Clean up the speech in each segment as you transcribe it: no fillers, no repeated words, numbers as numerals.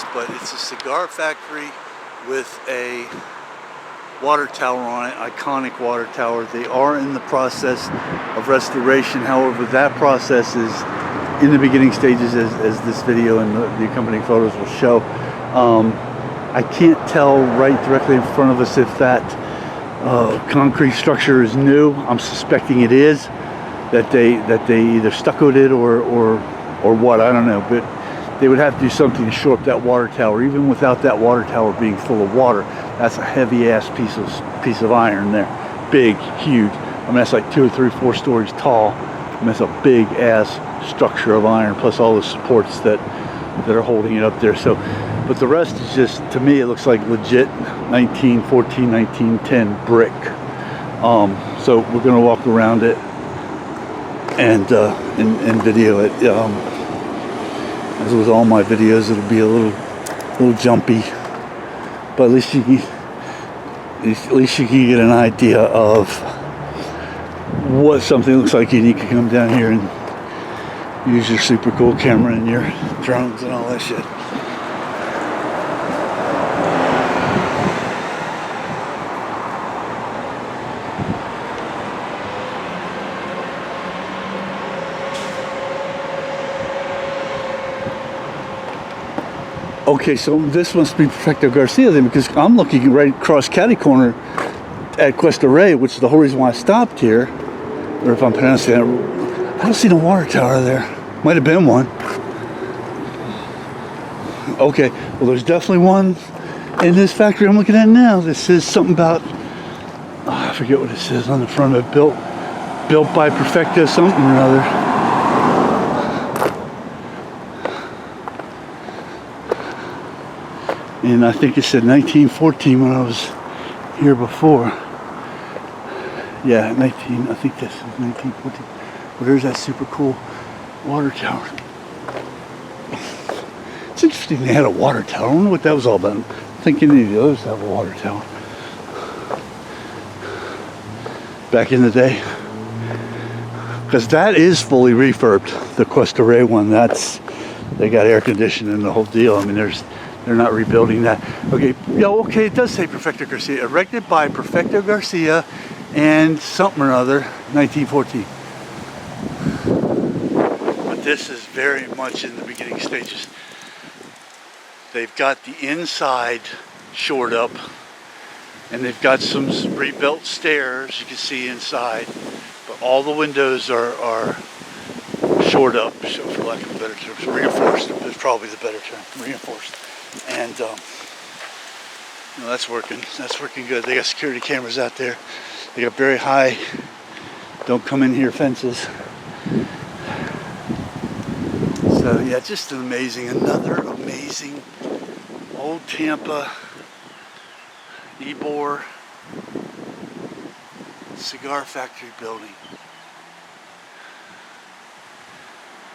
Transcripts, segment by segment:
is, but it's a cigar factory with a water tower on it, iconic water tower. They are in the process of restoration. However, that process is in the beginning stages, as this video and the accompanying photos will show. I can't tell right directly in front of us if that concrete structure is new. I'm suspecting it is, that they either stuccoed it or what, I don't know, but they would have to do something to shore up that water tower. Even without that water tower being full of water, that's a heavy ass piece of iron there. Big, huge. I mean, that's like 2 or 3 or 4 stories tall. I mean, that's a big ass structure of iron, plus all the supports that are holding it up there. So, but the rest is just, to me, it looks like legit 1914, 1910 brick. So we're gonna walk around it and video it. As with all my videos, it'll be a little jumpy, but at least you can get an idea of what something looks like. You can come down here and use your super cool camera and your drones and all that shit. Okay, so this must be Perfecto Garcia then, because I'm looking right across catty corner at Cuesta Rey, which is the whole reason why I stopped here. Or if I'm pronouncing that, I don't see no water tower there. Might have been one. Okay, well, there's definitely one in this factory I'm looking at now. This says something about, I forget what it says on the front of it. Built by Perfecto something or other. And I think it said 1914 when I was here before. Yeah, I think this is 1914. Well, there's that super cool water tower. It's interesting they had a water tower. I don't know what that was all about. I think any of the others have a water tower. Back in the day. Because that is fully refurbed. The Cuesta Rey one, they got air conditioning and the whole deal. I mean, they're not rebuilding that. Okay, yeah, okay, it does say Perfecto Garcia. Erected by Perfecto Garcia and something or other, 1914. But this is very much in the beginning stages. They've got the inside shored up, and they've got some rebuilt stairs you can see inside, but all the windows are shored up, so for lack of a better term, reinforced is probably the better term, reinforced. And that's working good. They got security cameras out there. They got very high don't come in here fences. So yeah, just another amazing old Tampa Ybor cigar factory building.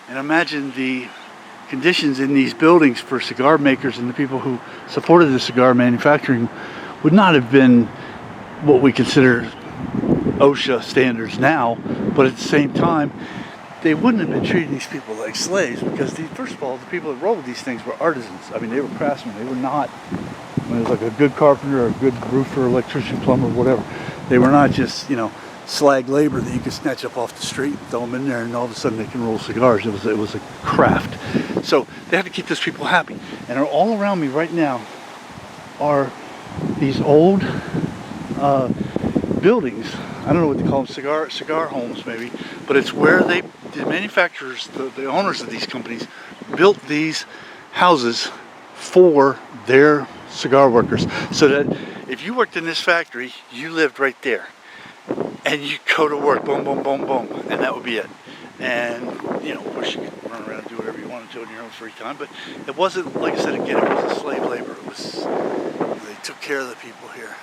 And imagine the conditions in these buildings for cigar makers, and the people who supported the cigar manufacturing would not have been what we consider OSHA standards now, but at the same time they wouldn't have been treating these people like slaves, because first of all, the people that rolled these things were artisans. I mean, they were craftsmen. They were not, it was like a good carpenter or a good roofer, electrician, plumber, whatever. They were not just, slag labor that you could snatch up off the street and throw them in there and all of a sudden they can roll cigars. It was a craft. So they had to keep those people happy. And all around me right now are these old buildings. I don't know what they call them, cigar homes maybe, but it's where the manufacturers, the owners of these companies, built these houses for their cigar workers, so that if you worked in this factory, you lived right there. And you go to work, boom, boom, boom, boom, and that would be it. And, of course you could run around and do whatever you wanted to in your own free time, but it wasn't, like I said again, it wasn't slave labor. They took care of the people here.